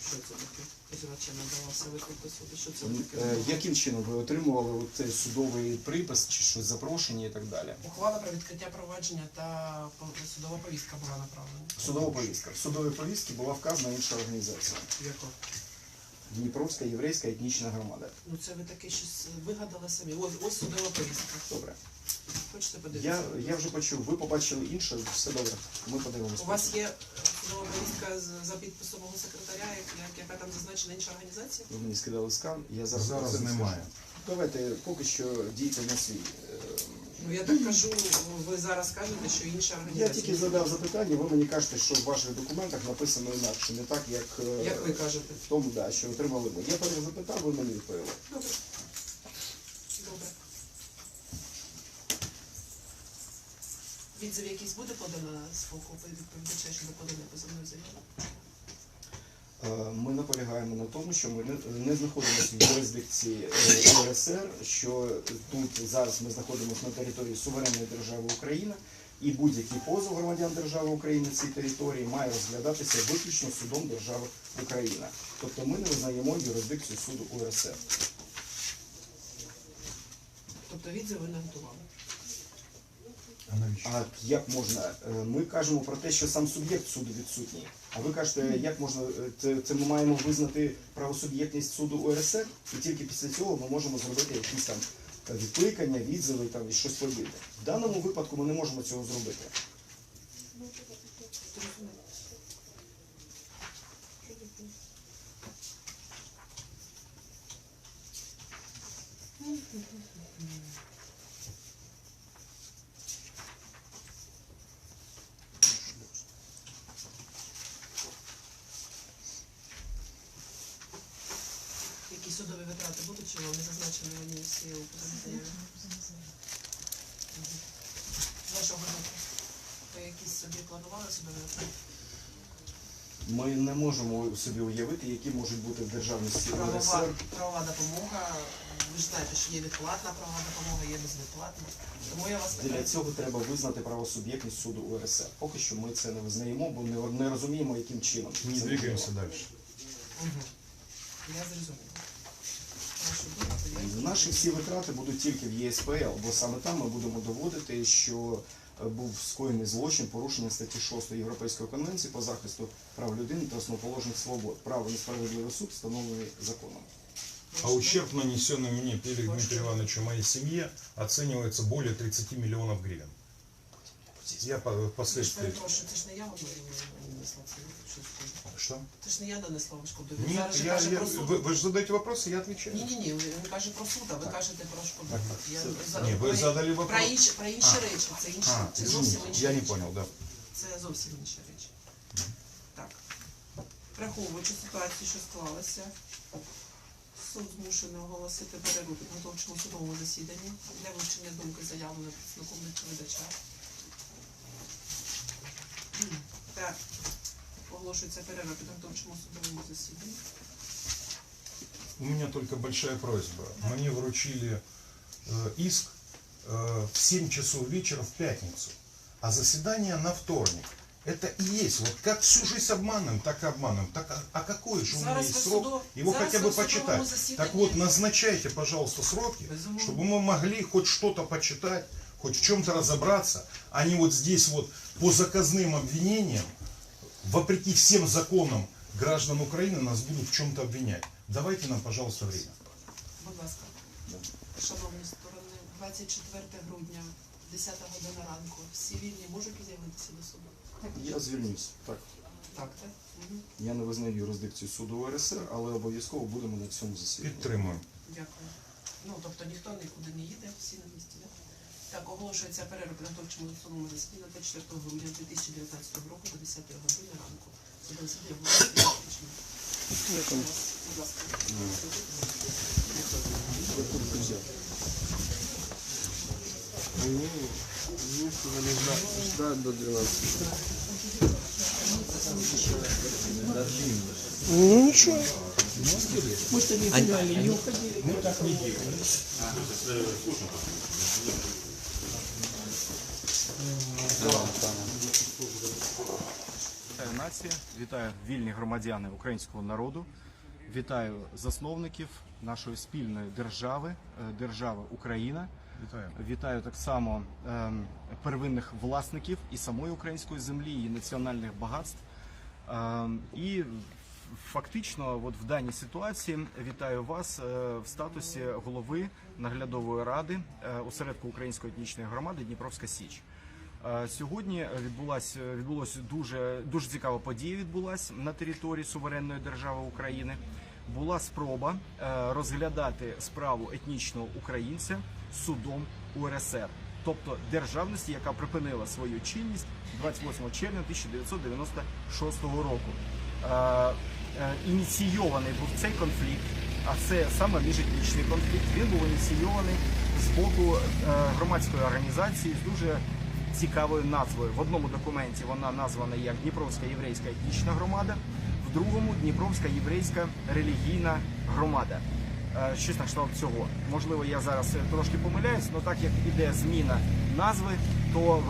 Що це таке? Позивачем надавався виклик до суду. Що це таке? Яким чином ви отримували от судовий припис чи щось запрошення і так далі? Ухвала про відкриття провадження та судова повістка була направлена. Судова повістка. В судовій повістці була вказана інша організація. Яко? Дніпровська єврейська етнічна громада. Ну це ви таке щось вигадали самі. Ось судова повістка. Добре. Хочете подивитися? Я вже почув, ви побачили інше, все добре. Ми подивимося. У вас є Можливо, повістка за підписом мого секретаря, яка там зазначена інша організація? Ви мені скидали скан, я зараз про Зараз це не немає. скажу. Давайте поки що дійте на свій. Ну я так кажу, ви зараз кажете, що інша Я організація. тільки задав запитання, ви мені кажете, що в ваших документах написано інакше, не так, як, Як ви кажете? в тому, да, що отримали ми. Я запитав, ви мені відповіли. Добре. Добре. Відзив якийсь буде подано з боку відповідача щодо подання позовної заяви? Ми наполягаємо на тому, що ми не знаходимося в юрисдикції УРСР, що тут зараз ми знаходимося на території суверенної держави Україна, і будь-який позов громадян держави України на цій території має розглядатися виключно судом держави Україна. Тобто ми не визнаємо юрисдикцію суду УРСР. Тобто відзив ви не готували? А навіщо? А як можна? Ми кажемо про те, що сам суб'єкт суду відсутній. А ви кажете, як можна, це ми маємо визнати правосуб'єктність суду УРСР, і тільки після цього ми можемо зробити якісь там відкликання, відзиви там, і щось подібне. В даному випадку ми не можемо цього зробити. Які судові витрати будуть, чи вони зазначені в одній з у позовній заяві? З вашого боку, ви якісь собі планували судові витрати? Ми не можемо собі уявити, які можуть бути в державності УРСР. Правова допомога. Ви ж знаєте, що є відплатна правова допомога, є безвідплатна. Тому я вас Для питаю. цього треба визнати правосуб'єктність суду УРСР. Поки що ми це не визнаємо, бо не розуміємо, яким чином. Не це двигаемся можливо. дальше. Угу. Я зрозуміла. Прошу думати, я... Наші всі витрати будуть тільки в ЄСПЛ, бо саме там ми будемо доводити, що був скоєний злочин порушення статті 6 Європейської конвенції по захисту прав людини та основоположних свобод. Право на справедливий суд встановлений законом. А ущерб, нанесенный мне Пелик Дмитрию Ивановичу и моей семье, оценивается более 30 миллионов гривен. Я Я ж впоследствии... перепрошую, це ж не я вам нанесла це. Что? Це ж не я нанесла вам шкоду. Нет, Зараз же каже про суд. вы же задаете вопросы, я отвечаю. Ні, він каже про суд, а ви кажете про шкоду. Не, вы задали вопрос. Про інші речі, це інші, це зовсім извините, інші я не речі. понял, да. Це зовсім інші речі. Так. Враховуючи ситуацію, що склалася, суд змушений оголосити перерву підготовчому судовому засіданні для вивчення думки заявленої представником відповідача. Так. Оголошується перерва підготовчому судовому засіданні. У меня только большая просьба. Мне вручили иск в 7 часов вечера в пятницу, а заседание на вторник. Это и есть. Вот как всю жизнь обманываем, так и обманываем. Так, а какой же у меня Зараз есть ви срок? судо- Его зараз хотя ви бы в судовому почитать. засіданні- Так вот, назначайте, пожалуйста, сроки, Безумовно. чтобы мы могли хоть что-то почитать, хоть в чем-то разобраться, а не вот здесь вот по заказным обвинениям, вопреки всем законам граждан Украины, нас будут в чем-то обвинять. Давайте нам, пожалуйста, время. Будь ласка. Шановні сторони, 24 грудня, 10 година ранку. Всі вільні можуть з'явитися до суду? Я звільнюсь. Так. Так, так? Угу. Я не визнаю юрисдикцію суду УРСР, але обов'язково будемо на цьому засіданні. Підтримуємо. Дякую. Ну, тобто ніхто нікуди не їде, всі на місці, так? Так, оголошується перерва підготовчому судовому засіданні на 24 грудня 2019 року до 10 години ранку. Судове засідання було виключено. Будь ласка. Мне сказали ждать до 12. Ну ничего. Вітаю нація, вітаю вільні громадяни українського народу, вітаю засновників нашої спільної держави, держави Україна. Вітаємо. Вітаю так само первинних власників і самої української землі, і національних багатств. І фактично, от в даній ситуації вітаю вас в статусі голови наглядової ради осередку Української етнічної громади Дніпровська Січ. Сьогодні відбулася дуже цікава подія відбулася на території суверенної держави України. Була спроба розглядати справу етнічного українця судом УРСР, тобто державності, яка припинила свою чинність 28 червня 1996 року. Ініційований був цей конфлікт, а це саме міжетнічний конфлікт. Він був ініційований з боку громадської організації з дуже цікавою назвою. В одному документі вона названа як Дніпровська єврейська етнічна громада, в другому Дніпровська єврейська релігійна громада. Щось на кшталт цього. Можливо, я зараз трошки помиляюсь, але так як іде зміна назви, то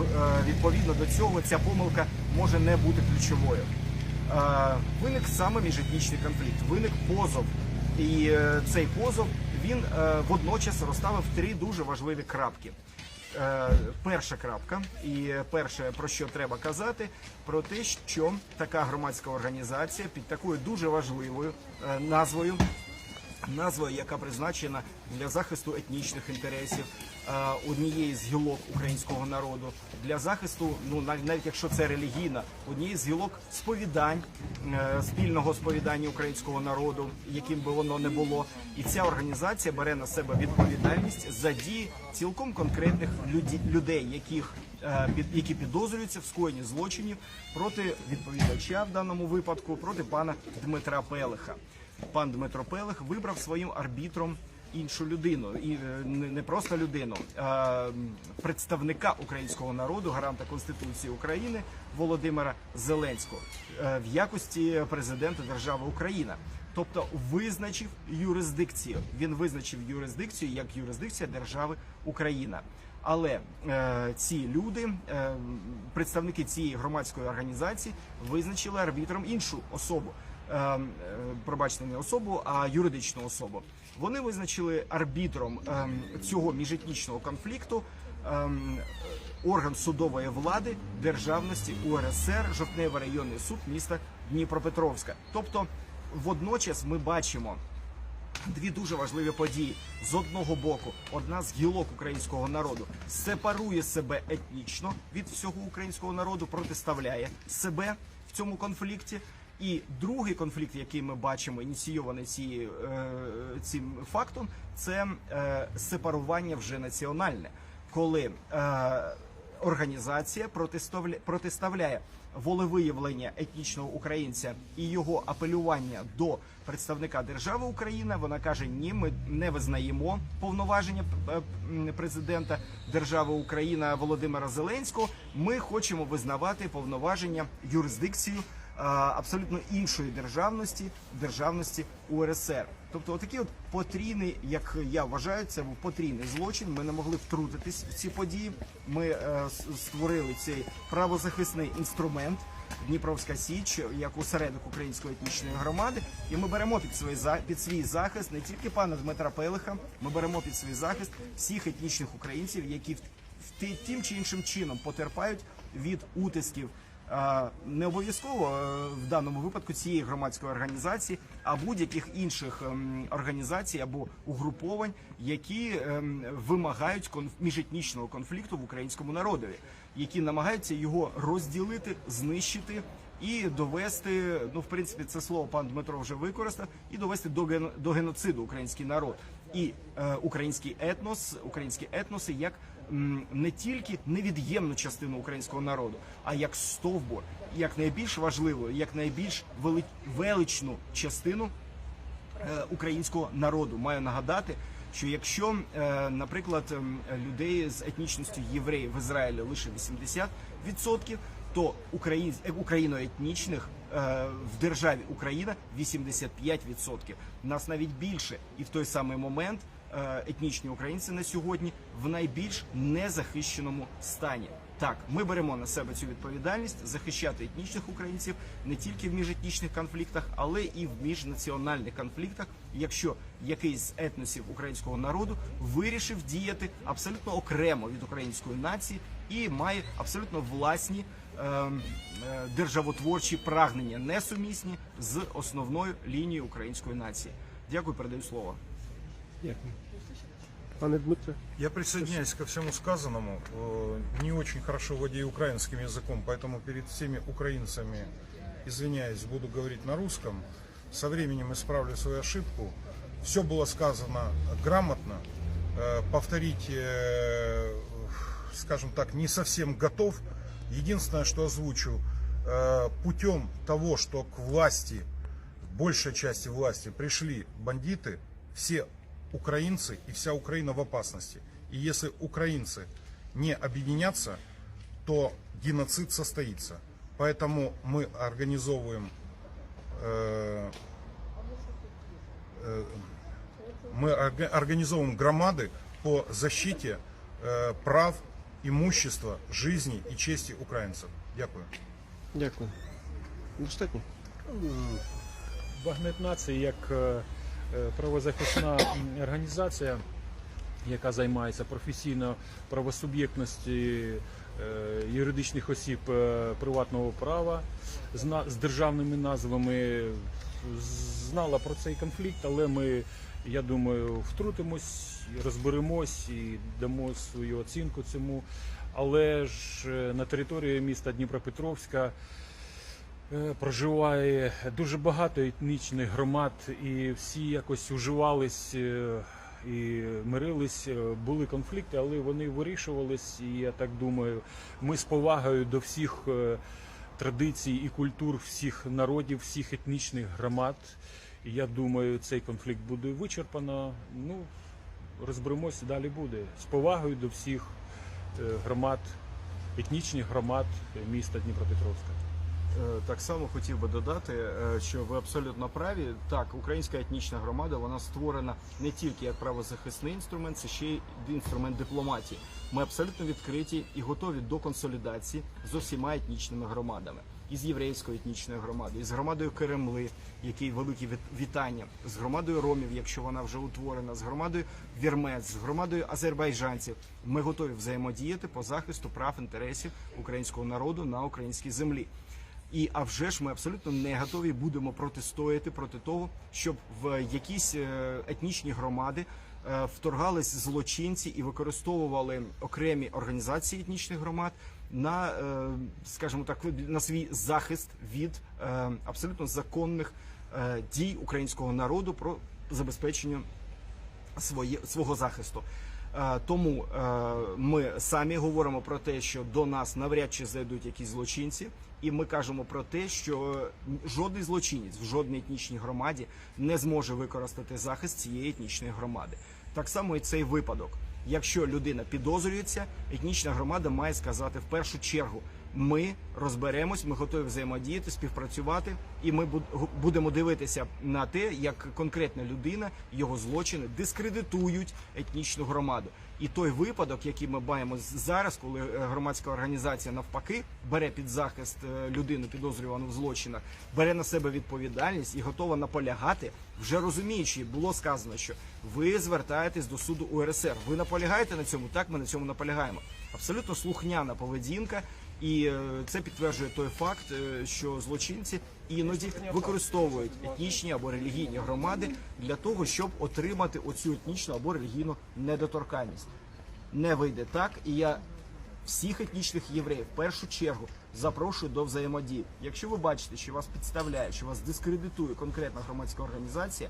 відповідно до цього ця помилка може не бути ключовою. Виник саме міжетнічний конфлікт, виник позов. І цей позов, він водночас розставив 3 дуже важливі крапки. Перша крапка, і перше, про що треба казати, про те, що така громадська організація під такою дуже важливою назвою, яка призначена для захисту етнічних інтересів однієї з гілок українського народу, для захисту, навіть якщо це релігійна, однієї з гілок сповідань, спільного сповідання українського народу, яким би воно не було. І ця організація бере на себе відповідальність за дії цілком конкретних людей, які підозрюються в скоєнні злочинів проти відповідача, в даному випадку, проти пана Дмитра Пелеха. Пан Дмитро Пелех вибрав своїм арбітром іншу людину, і не просто людину, а представника українського народу, гаранта Конституції України Володимира Зеленського в якості президента держави Україна. Тобто визначив юрисдикцію. Він визначив юрисдикцію як юрисдикція держави Україна. Але ці люди, представники цієї громадської організації, визначили арбітром іншу особу. Пробачте, не особу, а юридичну особу. Вони визначили арбітром цього міжетнічного конфлікту орган судової влади державності УРСР, Жовтневий районний суд міста Дніпропетровська. Тобто водночас ми бачимо 2 дуже важливі події. З одного боку, одна з гілок українського народу сепарує себе етнічно від всього українського народу, протиставляє себе в цьому конфлікті. І другий конфлікт, який ми бачимо, ініційований цим фактом, це сепарування вже національне, коли організація протиставляє волевиявлення етнічного українця і його апелювання до представника держави Україна. Вона каже, ні, ми не визнаємо повноваження президента держави Україна Володимира Зеленського, ми хочемо визнавати повноваження, юрисдикцію абсолютно іншої державності УРСР. Тобто отакий потрійний, як я вважаю, це був потрійний злочин. Ми не могли втрутитись в ці події. Ми створили цей правозахисний інструмент Дніпровська Січ як осередок української етнічної громади, і ми беремо під свій захист не тільки пана Дмитра Пелеха, ми беремо під свій захист всіх етнічних українців, які тим чи іншим чином потерпають від утисків. Не обов'язково в даному випадку цієї громадської організації, а будь-яких інших організацій або угруповань, які вимагають міжетнічного конфлікту в українському народові, які намагаються його розділити, знищити і довести, в принципі, це слово пан Дмитро вже використав, і довести до геноциду український народ. І український етноси як не тільки невід'ємну частину українського народу, а як стовбур, як найбільш важливу, як найбільш величну частину українського народу. Маю нагадати, що якщо, наприклад, людей з етнічністю євреїв в Ізраїлі лише 80%, то україноетнічних в державі Україна 85%. Нас навіть більше. І в той самий момент етнічні українці на сьогодні в найбільш незахищеному стані. Так, ми беремо на себе цю відповідальність захищати етнічних українців не тільки в міжетнічних конфліктах, але і в міжнаціональних конфліктах, якщо якийсь з етносів українського народу вирішив діяти абсолютно окремо від української нації і має абсолютно власні державотворчі прагнення, несумісні з основною лінією української нації. Дякую, передаю слово. Дякую. Пане Дмитре. Я присоединяюсь ко всему сказанному. Не очень хорошо владею украинским языком, поэтому перед всеми украинцами, извиняюсь, буду говорить на русском. Со временем исправлю свою ошибку. Все было сказано грамотно. Повторить, скажем так, не совсем готов. Единственное, что озвучу, путем того, что к власти, большей части власти пришли бандиты, все украинцы и вся Украина в опасности. И если украинцы не объединятся, то геноцид состоится. Поэтому мы организовываем громады по защите прав, имущества, жизни и чести українців. Дякую. Дякую. Достатньо? Багнет нації як правозахисна організація, яка займається професійно правосуб'єктністю юридичних осіб приватного права з державними назвами, знала про цей конфлікт, але ми, я думаю, втрутимось, розберемось і дамо свою оцінку цьому. Але ж на території міста Дніпропетровська проживає дуже багато етнічних громад, і всі якось уживались і мирились. Були конфлікти, але вони вирішувались, і я так думаю, ми з повагою до всіх традицій і культур всіх народів, всіх етнічних громад. І я думаю, цей конфлікт буде вичерпано. Ну, розберемося, далі буде. З повагою до всіх громад, етнічних громад міста Дніпропетровська. Так само хотів би додати, що ви абсолютно праві. Так, українська етнічна громада, вона створена не тільки як правозахисний інструмент, це ще й інструмент дипломатії. Ми абсолютно відкриті і готові до консолідації з усіма етнічними громадами. І з єврейською етнічною громадою, і з громадою Керемли, який великі вітання, з громадою ромів, якщо вона вже утворена, з громадою вірмець, з громадою азербайджанців. Ми готові взаємодіяти по захисту прав, інтересів українського народу на українській землі. А вже ж ми абсолютно не готові будемо протистояти проти того, щоб в якісь етнічні громади вторгались злочинці і використовували окремі організації етнічних громад на, скажімо так, на свій захист від абсолютно законних дій українського народу про забезпечення свого захисту. Тому ми самі говоримо про те, що до нас навряд чи зайдуть якісь злочинці, і ми кажемо про те, що жодний злочинець в жодній етнічній громаді не зможе використати захист цієї етнічної громади. Так само і цей випадок. Якщо людина підозрюється, етнічна громада має сказати в першу чергу: ми розберемось, ми готові взаємодіяти, співпрацювати, і ми будемо дивитися на те, як конкретна людина, його злочини дискредитують етнічну громаду. І той випадок, який ми маємо зараз, коли громадська організація навпаки бере під захист людину, підозрювану в злочинах, бере на себе відповідальність і готова наполягати, вже розуміючи, було сказано, що ви звертаєтесь до суду УРСР. Ви наполягаєте на цьому? Так, ми на цьому наполягаємо. Абсолютно слухняна поведінка. І це підтверджує той факт, що злочинці іноді використовують етнічні або релігійні громади для того, щоб отримати оцю етнічну або релігійну недоторканність. Не вийде так, і я всіх етнічних євреїв в першу чергу запрошую до взаємодії. Якщо ви бачите, що вас підставляють, що вас дискредитує конкретна громадська організація,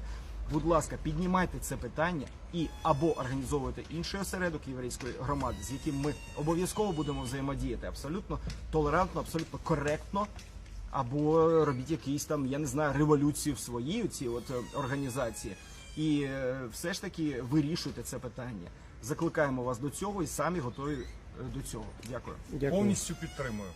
будь ласка, піднімайте це питання і або організовуйте інший осередок єврейської громади, з яким ми обов'язково будемо взаємодіяти абсолютно толерантно, абсолютно коректно, або робіть якісь там, я не знаю, революцію в своїй цій організації. І все ж таки вирішуйте це питання. Закликаємо вас до цього і самі готові до цього. Дякую. Повністю підтримую.